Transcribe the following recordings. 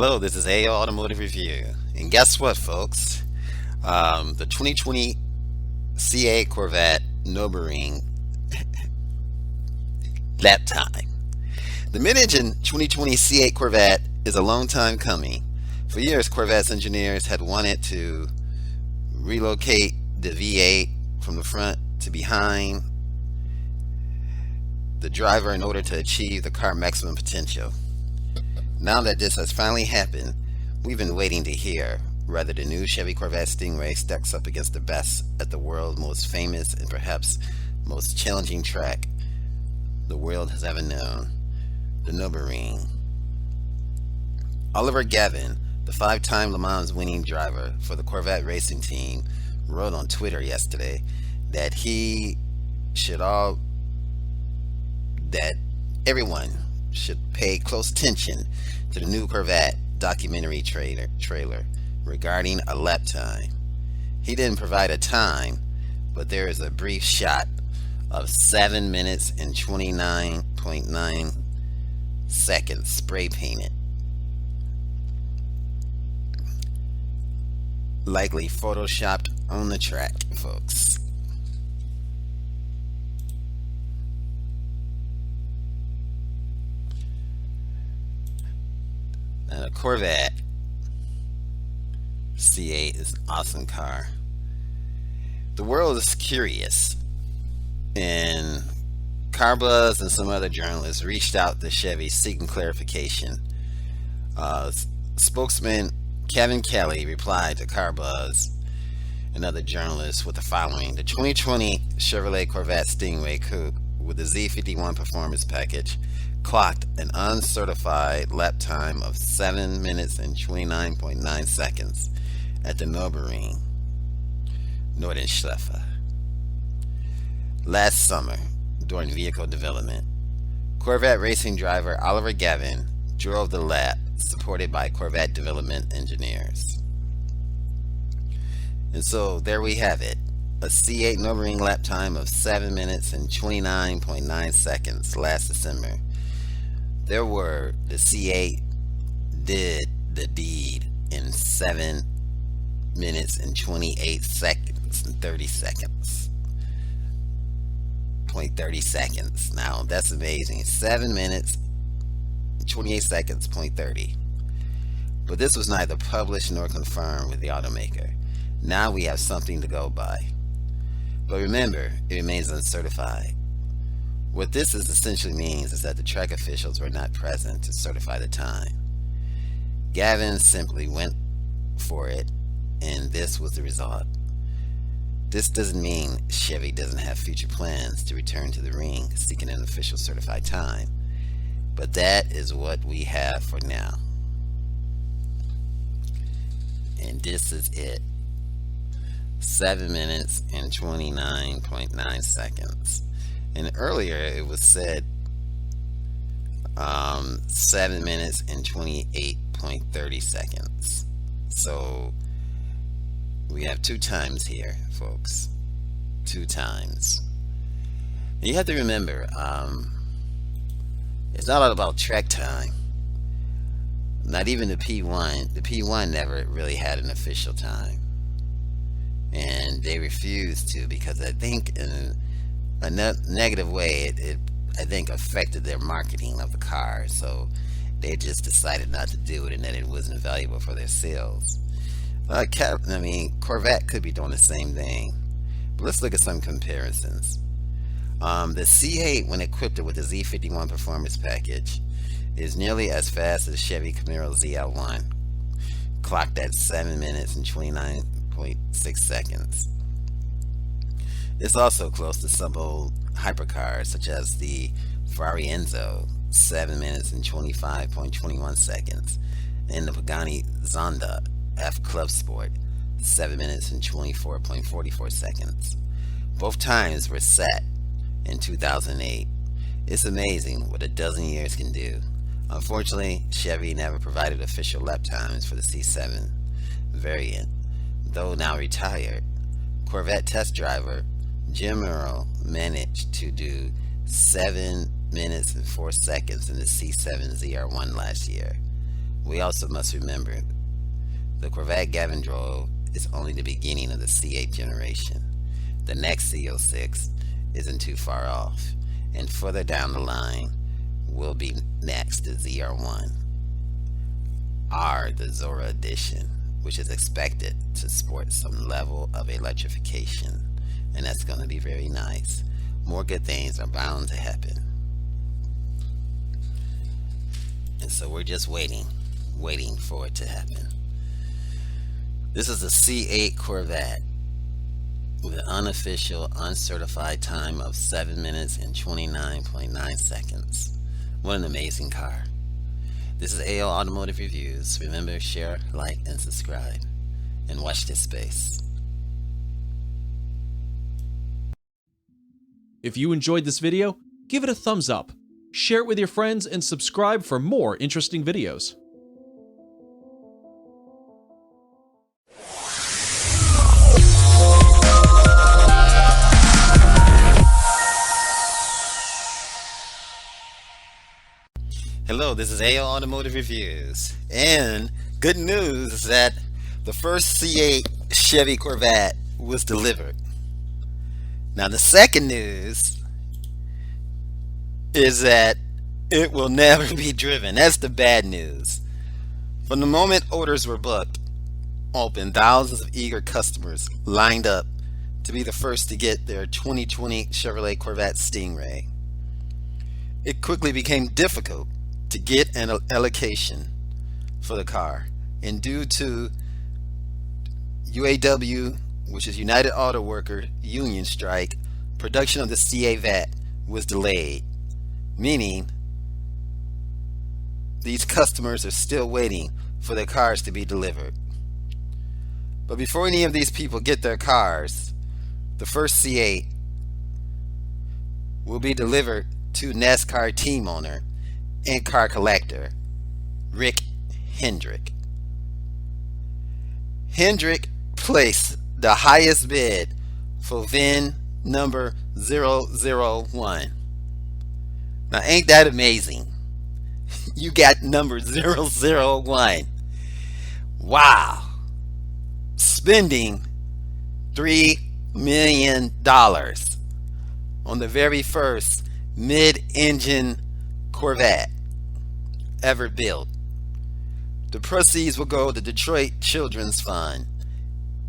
Hello, this is A Automotive Review. And guess what, folks? The 2020 C8 Corvette Nürburgring lap time. The mid-engine 2020 C8 Corvette is a long time coming. For years, Corvette's engineers had wanted to relocate the V8 from the front to behind the driver in order to achieve the car's maximum potential. Now that this has finally happened, we've been waiting to hear whether the new Chevy Corvette Stingray stacks up against the best at the world's most famous and perhaps most challenging track the world has ever known, the Nürburgring. Oliver Gavin, the five-time Le Mans winning driver for the Corvette racing team, wrote on Twitter yesterday that that everyone should pay close attention to the new Corvette documentary trailer regarding a lap time. He didn't provide a time, but there is a brief shot of 7 minutes and 29.9 seconds spray painted, likely photoshopped on the track, folks. Now, the Corvette C8 is an awesome car. The world is curious, and CarBuzz and some other journalists reached out to Chevy seeking clarification. Spokesman Kevin Kelly replied to CarBuzz and other journalists with the following: the 2020 Chevrolet Corvette Stingray Coupe with the Z51 performance package clocked an uncertified lap time of 7 minutes and 29.9 seconds at the Nürburgring, Nordschleife. Last summer, during vehicle development, Corvette racing driver Oliver Gavin drove the lap, supported by Corvette development engineers. And so there we have it, a C8 Nürburgring lap time of 7 minutes and 29.9 seconds last December. Their word, the C8 did the deed in 7 minutes and 28 seconds and 30 seconds. 0.30 seconds. Now that's amazing. 7 minutes, 28 seconds, 0.30. But this was neither published nor confirmed with the automaker. Now we have something to go by. But remember, it remains uncertified. What this essentially means is that the track officials were not present to certify the time. Gavin simply went for it, and this was the result. This doesn't mean Chevy doesn't have future plans to return to the ring seeking an official certified time, but that is what we have for now. And this is it. 7 minutes and 29.9 seconds. And earlier it was said 7 minutes and 28.30 seconds. So we have two times here, folks. Two times. And you have to remember, it's not all about track time. Not even the P1. The P1 never really had an official time. And they refused to, because I think in a negative way, it I think affected their marketing of the car. So they just decided not to do it, and that it wasn't valuable for their sales. Corvette could be doing the same thing. But let's look at some comparisons. The C8, when equipped with the Z51 performance package, is nearly as fast as Chevy Camaro ZL1, clocked at 7 minutes and 29.6 seconds. It's also close to some old hypercars, such as the Ferrari Enzo, 7 minutes and 25.21 seconds, and the Pagani Zonda F Club Sport, 7 minutes and 24.44 seconds. Both times were set in 2008. It's amazing what a dozen years can do. Unfortunately, Chevy never provided official lap times for the C7 variant, though now retired. Corvette test driver Jim Earl managed to do 7 minutes and 4 seconds in the C7 ZR1 last year. We also must remember the Corvette Gavin drove is only the beginning of the C8 generation. The next C06 isn't too far off, and further down the line will be next the ZR1, R the Zora edition, which is expected to sport some level of electrification, and that's going to be very nice. More good things are bound to happen. And so we're just waiting for it to happen. This is a C8 Corvette with an unofficial, uncertified time of 7 minutes and 29.9 seconds. What an amazing car. This is AO Automotive Reviews. Remember, share, like, and subscribe. And watch this space. If you enjoyed this video, give it a thumbs up, share it with your friends, and subscribe for more interesting videos. Hello, this is AO Automotive Reviews, and good news is that the first C8 Chevy Corvette was delivered. Now the second news is that it will never be driven. That's the bad news. From the moment orders were booked open, thousands of eager customers lined up to be the first to get their 2020 Chevrolet Corvette Stingray. It quickly became difficult to get an allocation for the car, and due to UAW, which is United Auto Worker Union strike, production of the CA-VAT was delayed, meaning these customers are still waiting for their cars to be delivered. But before any of these people get their cars, the first C8 will be delivered to NASCAR team owner and car collector Rick Hendrick. Hendrick placed the highest bid for VIN number 001. Now ain't that amazing? You got number 001. Wow. Spending $3 million on the very first mid-engine Corvette ever built. The proceeds will go to Detroit Children's Fund,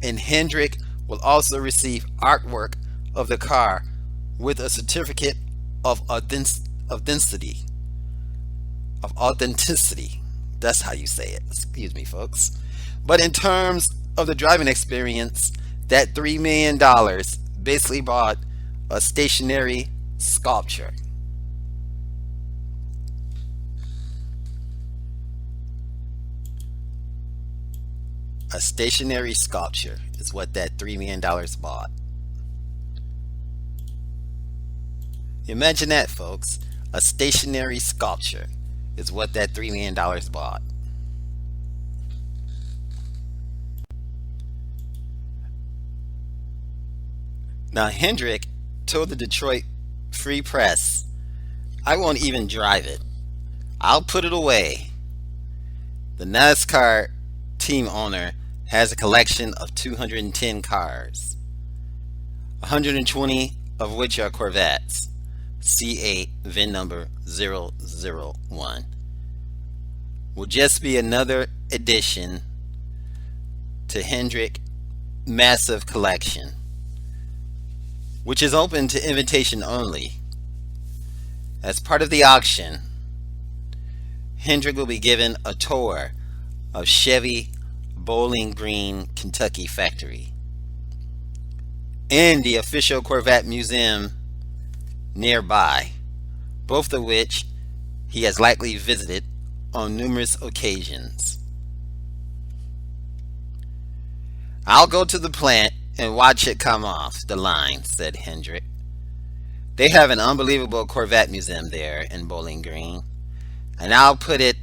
and Hendrick will also receive artwork of the car with a certificate of authenticity. That's how you say it. Excuse me, folks. But in terms of the driving experience, that $3 million basically bought a stationary sculpture. A stationary sculpture is what that $3 million bought. Imagine that, folks. A stationary sculpture is what that $3 million bought. Now, Hendrick told the Detroit Free Press, "I won't even drive it. I'll put it away." The NASCAR team owner has a collection of 210 cars, 120 of which are Corvettes, C8 VIN number 001. Will just be another addition to Hendrick massive collection, which is open to invitation only. As part of the auction, Hendrick will be given a tour of Chevy Bowling Green, Kentucky factory and the official Corvette museum nearby, both of which he has likely visited on numerous occasions. "I'll go to the plant and watch it come off the line," said Hendrick. "They have an unbelievable Corvette museum there in Bowling Green, and I'll put it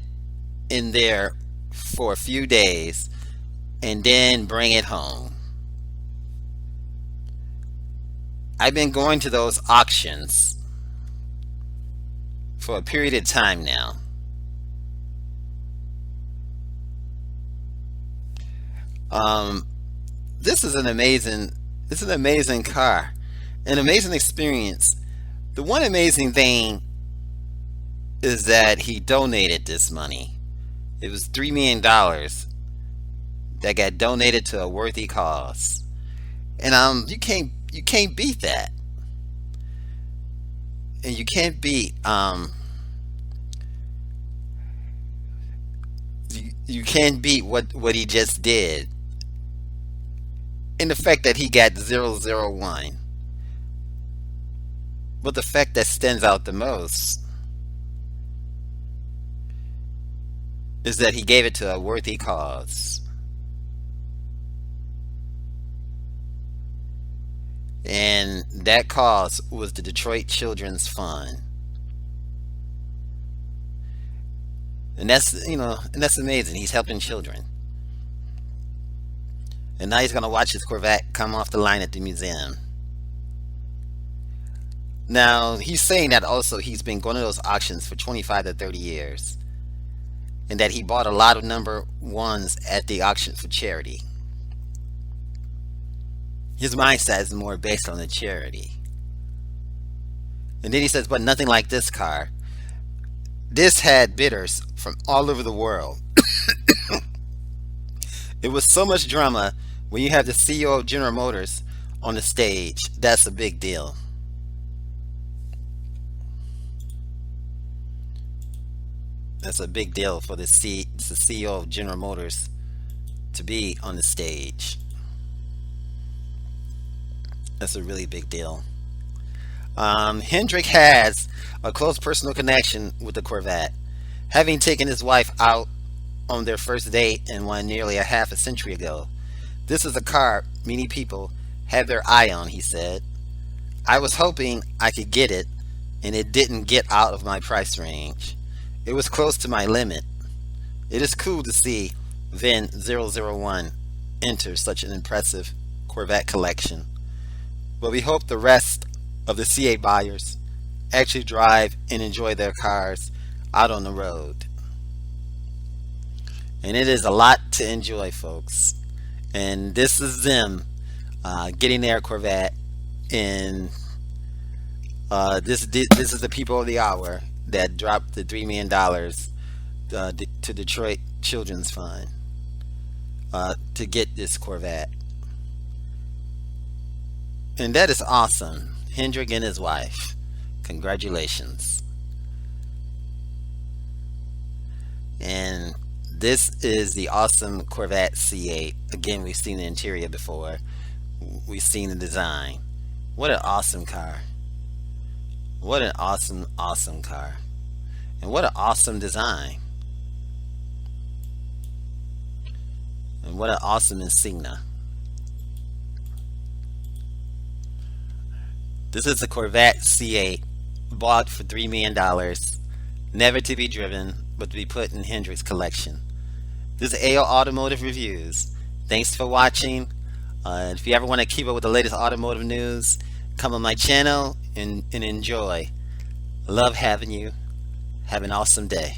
in there for a few days and then bring it home. I've been going to those auctions for a period of time now. Um, this is an amazing, this is an amazing car, an amazing experience. The one amazing thing is that he donated this money. It was $3 million that got donated to a worthy cause, and you can't beat that, and you can't beat what he just did, and the fact that he got 001. But the fact that stands out the most is that he gave it to a worthy cause. And that cause was the Detroit Children's Fund. And that's amazing. He's helping children. And now he's going to watch his Corvette come off the line at the museum. Now, he's saying that also he's been going to those auctions for 25 to 30 years. And that he bought a lot of number ones at the auction for charity. His mindset is more based on the charity. And then he says, but nothing like this car. This had bidders from all over the world. It was so much drama when you have the CEO of General Motors on the stage. That's a big deal. That's a big deal for the CEO of General Motors to be on the stage. That's a really big deal. Hendrick has a close personal connection with the Corvette, having taken his wife out on their first date and one nearly a half a century ago. This is a car many people have their eye on, he said. I was hoping I could get it, and it didn't get out of my price range. It was close to my limit. It is cool to see VIN 001 enter such an impressive Corvette collection. But we hope the rest of the C8 buyers actually drive and enjoy their cars out on the road. And it is a lot to enjoy, folks. And this is them getting their Corvette. And this is the people of the hour that dropped the $3 million to Detroit Children's Fund to get this Corvette. And that is awesome. Hendrick and his wife. Congratulations. And this is the awesome Corvette C8. Again, we've seen the interior before. We've seen the design. What an awesome car. What an awesome, awesome car. And what an awesome design. And what an awesome insignia. This is the Corvette C8, bought for $3 million, never to be driven, but to be put in Hendrick's collection. This is AO Automotive Reviews. Thanks for watching. If you ever want to keep up with the latest automotive news, come on my channel and enjoy. Love having you. Have an awesome day.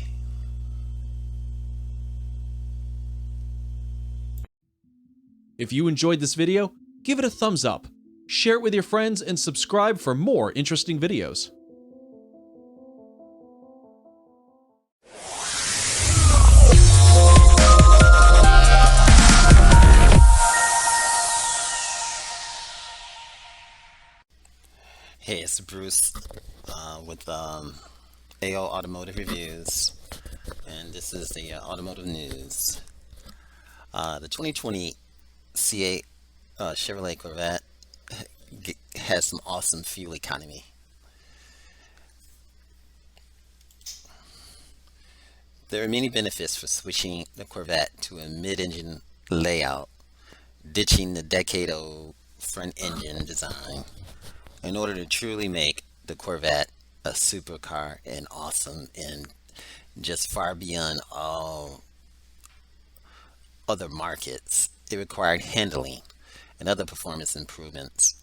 If you enjoyed this video, give it a thumbs up, share it with your friends, and subscribe for more interesting videos. Hey, it's Bruce with AO Automotive Reviews, and this is the automotive news. The 2020 C8 Chevrolet Corvette has some awesome fuel economy. There are many benefits for switching the Corvette to a mid-engine layout, ditching the decade-old front engine design, in order to truly make the Corvette a supercar and awesome and just far beyond all other markets. It required handling and other performance improvements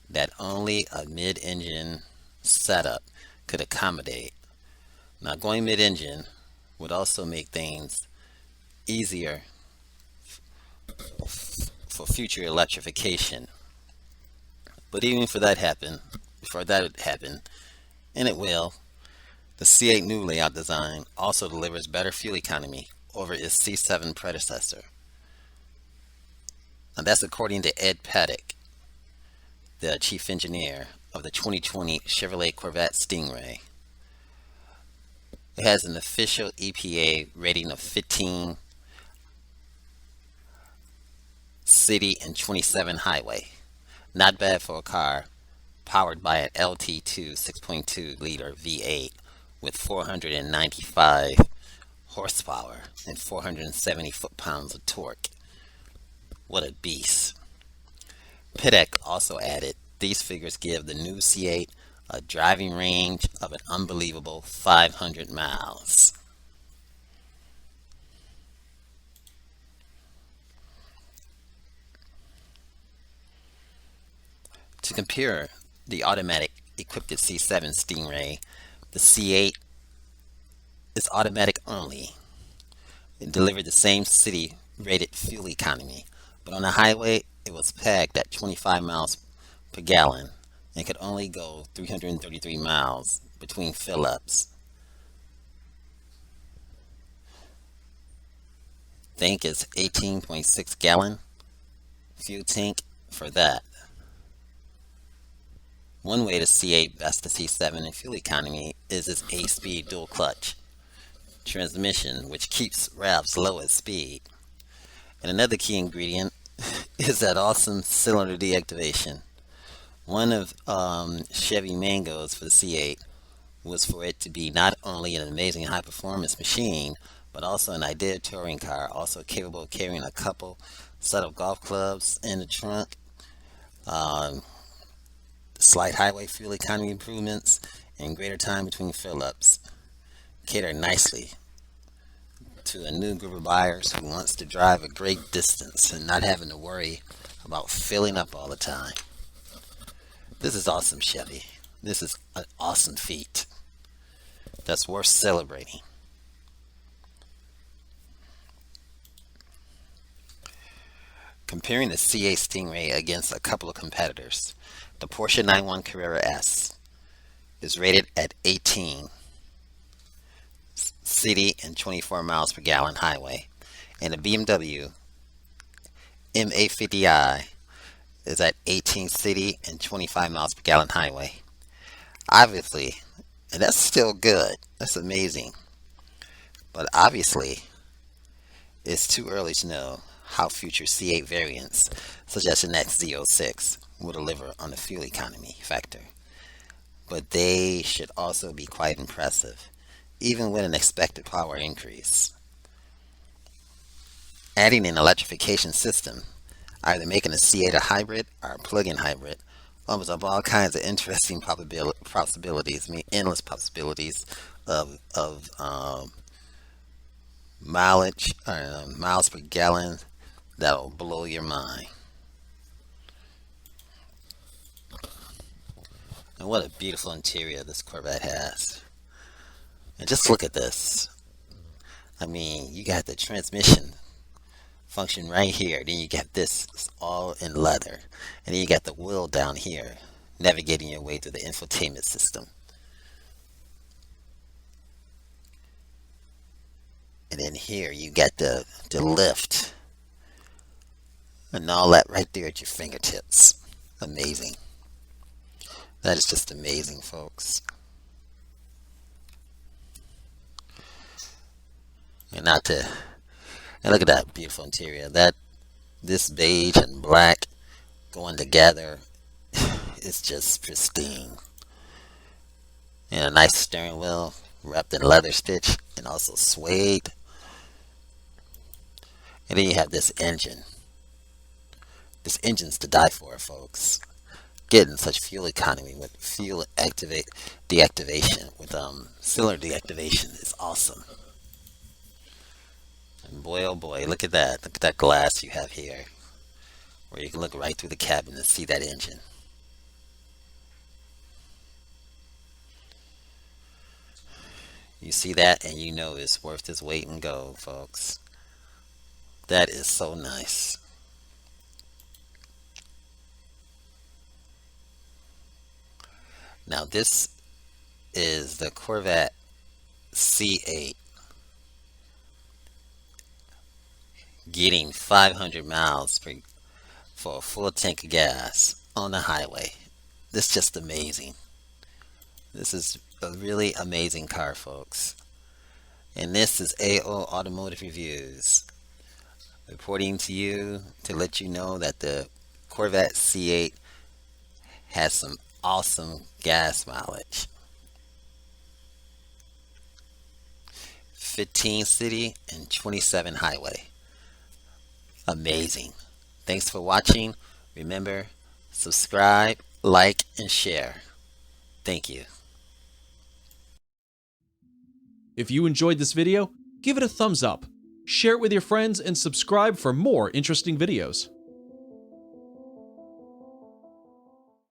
that only a mid-engine setup could accommodate. Now, going mid-engine would also make things easier for future electrification. But even for that happen, before that would happen, and it will, the C8 new layout design also delivers better fuel economy over its C7 predecessor. Now that's according to Ed Paddock, the chief engineer of the 2020 Chevrolet Corvette Stingray. It has an official EPA rating of 15 city and 27 highway. Not bad for a car powered by an LT2 6.2 liter V8 with 495 horsepower and 470 foot-pounds of torque. What a beast. Piddock also added, these figures give the new C8 a driving range of an unbelievable 500 miles. To compare the automatic equipped C7 Stingray, the C8 is automatic only. It delivered the same city rated fuel economy, but on the highway it was pegged at 25 miles per gallon and could only go 333 miles between fill-ups. Think it's 18.6 gallon fuel tank for that. One way to C8 best the C7 in fuel economy is its 8-speed dual clutch transmission, which keeps revs low at speed. And another key ingredient is that awesome cylinder deactivation. One of Chevy Mango's for the C8 was for it to be not only an amazing high performance machine, but also an ideal touring car, also capable of carrying a couple set of golf clubs in the trunk, slight highway fuel economy improvements, and greater time between fill-ups. Cater nicely to a new group of buyers who wants to drive a great distance and not having to worry about filling up all the time. This is awesome, Chevy. This is an awesome feat that's worth celebrating. Comparing the C8 Stingray against a couple of competitors, the Porsche 911 Carrera S is rated at 18 city and 24 miles per gallon highway, and the BMW M850i is at 18 city and 25 miles per gallon highway. Obviously, and that's still good, that's amazing, but obviously it's too early to know how future C8 variants, such as the next Z06, will deliver on the fuel economy factor. But they should also be quite impressive, even with an expected power increase. Adding an electrification system, either making a C8 a hybrid or a plug-in hybrid, opens up all kinds of interesting possibilities, endless possibilities of mileage, miles per gallon that'll blow your mind. And what a beautiful interior this Corvette has. And just look at this. I mean, you got the transmission function right here. Then you got this all in leather. And then you got the wheel down here, navigating your way through the infotainment system. And then here you got the lift. And all that right there at your fingertips. Amazing. That is just amazing, folks. And look at that beautiful interior. This beige and black going together is just pristine. And a nice steering wheel wrapped in leather stitch and also suede. And then you have this engine. This engine's to die for, folks. Getting such fuel economy with fuel deactivation, with cylinder deactivation is awesome. And boy, oh boy, look at that. Look at that glass you have here, where you can look right through the cabin and see that engine. You see that and you know it's worth its weight in gold, folks. That is so nice. Now this is the Corvette C8 getting 500 miles for a full tank of gas on the highway. This is just amazing. This is a really amazing car, folks. And this is AO Automotive Reviews reporting to you to let you know that the Corvette C8 has some awesome gas mileage. 15 city and 27 highway. Amazing. Thanks for watching. Remember, subscribe, like, and share. Thank you. If you enjoyed this video, give it a thumbs up, share it with your friends, and subscribe for more interesting videos.